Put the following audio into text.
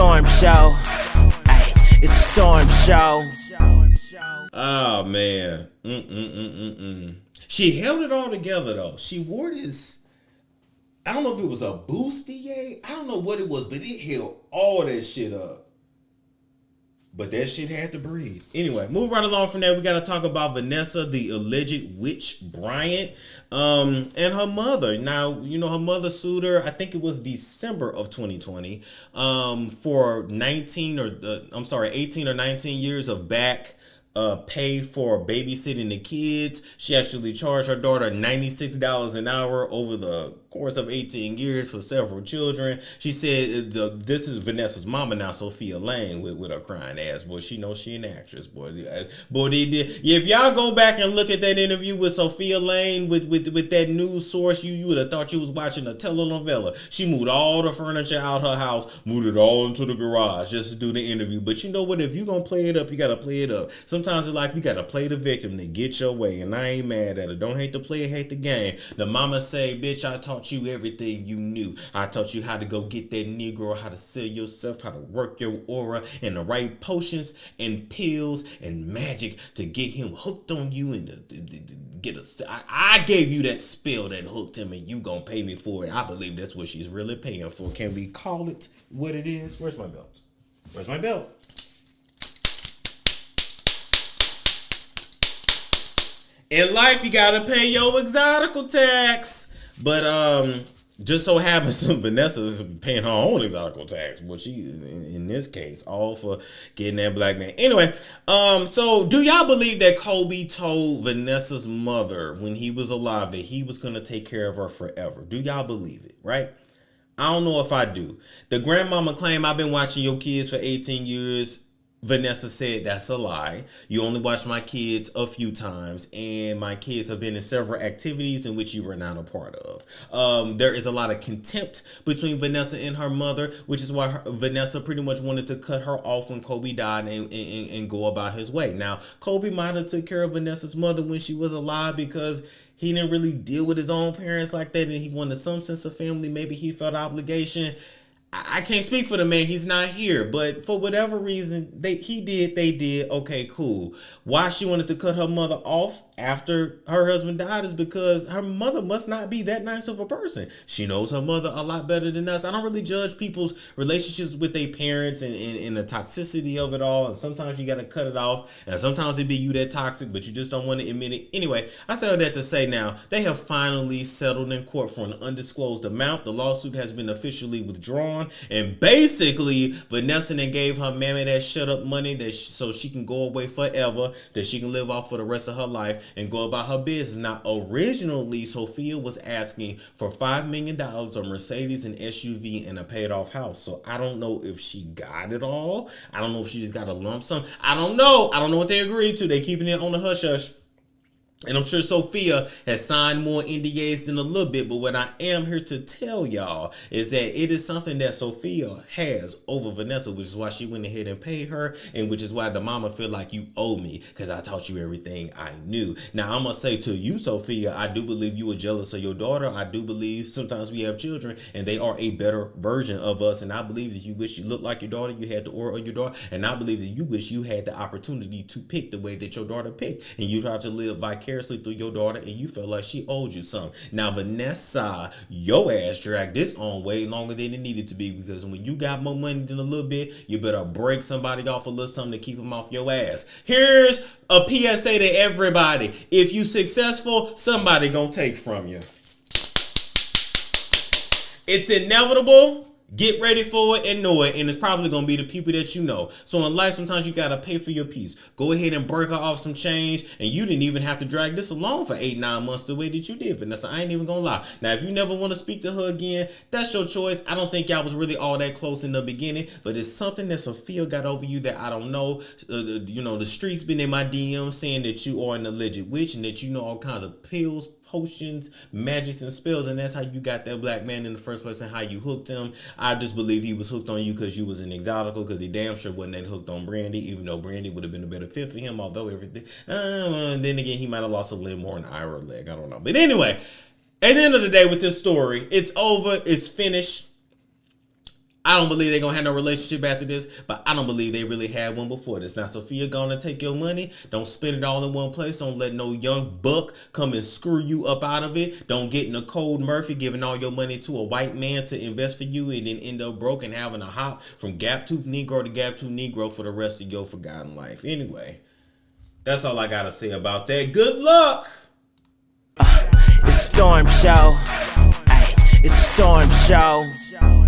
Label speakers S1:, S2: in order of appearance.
S1: storm show. Ay, it's a storm show.
S2: Oh man. She held it all together though. She wore this, I don't know if it was a bustier. I don't know what it was, but it held all that shit up. But that shit had to breathe. Anyway, move right along from there. We got to talk about Vanessa, the alleged witch Bryant, and her mother. Now, you know, her mother sued her, I think it was December of 2020, for 18 or 19 years of back pay for babysitting the kids. She actually charged her daughter $96 an hour over the course of 18 years for several children. She said this is Vanessa's mama now, Sophia Lane, with her crying ass. Boy, she knows she an actress. Boy, they did. If y'all go back and look at that interview with Sophia Lane with that news source, you would have thought you was watching a telenovela. She moved all the furniture out her house, moved it all into the garage just to do the interview. But you know what? If you gonna play it up, you gotta play it up. Sometimes in life, you gotta play the victim to get your way, and I ain't mad at her. Don't hate the player, hate the game. The mama say, bitch, I taught you everything you knew. I taught you how to go get that Negro, how to sell yourself, how to work your aura, and the right potions and pills and magic to get him hooked on you and to get I gave you that spell that hooked him, and you gonna pay me for it. I believe that's what she's really paying for. Can we call it what it is? Where's my belt? Where's my belt? In life, you gotta pay your exotical tax. But just so happens Vanessa's paying her own exotical tax. Well, she, in this case, all for getting that black man. Anyway, so do y'all believe that Kobe told Vanessa's mother when he was alive that he was gonna take care of her forever? Do y'all believe it, right? I don't know if I do. The grandmama claimed, I've been watching your kids for 18 years. Vanessa said that's a lie. You only watched my kids a few times, and my kids have been in several activities in which you were not a part of. There is a lot of contempt between Vanessa and her mother, which is why Vanessa pretty much wanted to cut her off when Kobe died and go about his way. Now, Kobe might have took care of Vanessa's mother when she was alive because he didn't really deal with his own parents like that, and he wanted some sense of family. Maybe he felt obligation. I can't speak for the man. He's not here. But for whatever reason, they did. Okay, cool. Why she wanted to cut her mother off after her husband died is because her mother must not be that nice of a person. She knows her mother a lot better than us. I don't really judge people's relationships with their parents and the toxicity of it all. And sometimes you got to cut it off. And sometimes it be you that toxic, but you just don't want to admit it. Anyway, I say all that to say now, they have finally settled in court for an undisclosed amount. The lawsuit has been officially withdrawn. And basically, Vanessa then gave her mammy that shut up money so she can go away forever, that she can live off for the rest of her life and go about her business. Now, originally, Sophia was asking for $5 million, a Mercedes, an SUV, and a paid-off house. So I don't know if she got it all. I don't know if she just got a lump sum. I don't know. I don't know what they agreed to. They keeping it on the hush-hush. And I'm sure Sophia has signed more NDAs than a little bit, but what I am here to tell y'all is that it is something that Sophia has over Vanessa, which is why she went ahead and paid her, and which is why the mama feel like you owe me because I taught you everything I knew. Now, I'm going to say to you, Sophia, I do believe you were jealous of your daughter. I do believe sometimes we have children and they are a better version of us, and I believe that you wish you looked like your daughter, you had the aura of your daughter, and I believe that you wish you had the opportunity to pick the way that your daughter picked, and you tried to live vicariously through your daughter, and you felt like she owed you something. Now, Vanessa, your ass dragged this on way longer than it needed to be, because when you got more money than a little bit, you better break somebody off a little something to keep them off your ass. Here's a PSA to everybody. If you successful, somebody gonna take from you. It's inevitable. Get ready for it and know it, and it's probably going to be the people that you know. So in life, sometimes you got to pay for your peace. Go ahead and break her off some change, and you didn't even have to drag this along for 8-9 months the way that you did, Vanessa. I ain't even going to lie. Now, if you never want to speak to her again, that's your choice. I don't think y'all was really all that close in the beginning, but it's something that Sophia got over you that I don't know. The streets been in my DMs saying that you are an alleged witch and that you know all kinds of pills, potions, magics, and spells, and that's how you got that black man in the first place and how you hooked him. I just believe he was hooked on you because you was an exotical, because he damn sure wasn't that hooked on Brandy, even though Brandy would have been a better fit for him, although everything, then again, he might have lost a limb or an eye or a leg, I don't know. But anyway, at the end of the day with this story, it's over, it's finished. I don't believe they're going to have no relationship after this, but I don't believe they really had one before this. Now, Sophia going to take your money. Don't spend it all in one place. Don't let no young buck come and screw you up out of it. Don't get Nicole Murphy giving all your money to a white man to invest for you and then end up broke and having a hop from gap-toothed Negro to gap-toothed Negro for the rest of your forgotten life. Anyway, that's all I got to say about that. Good luck!
S1: It's a storm show. Ay, it's a storm show.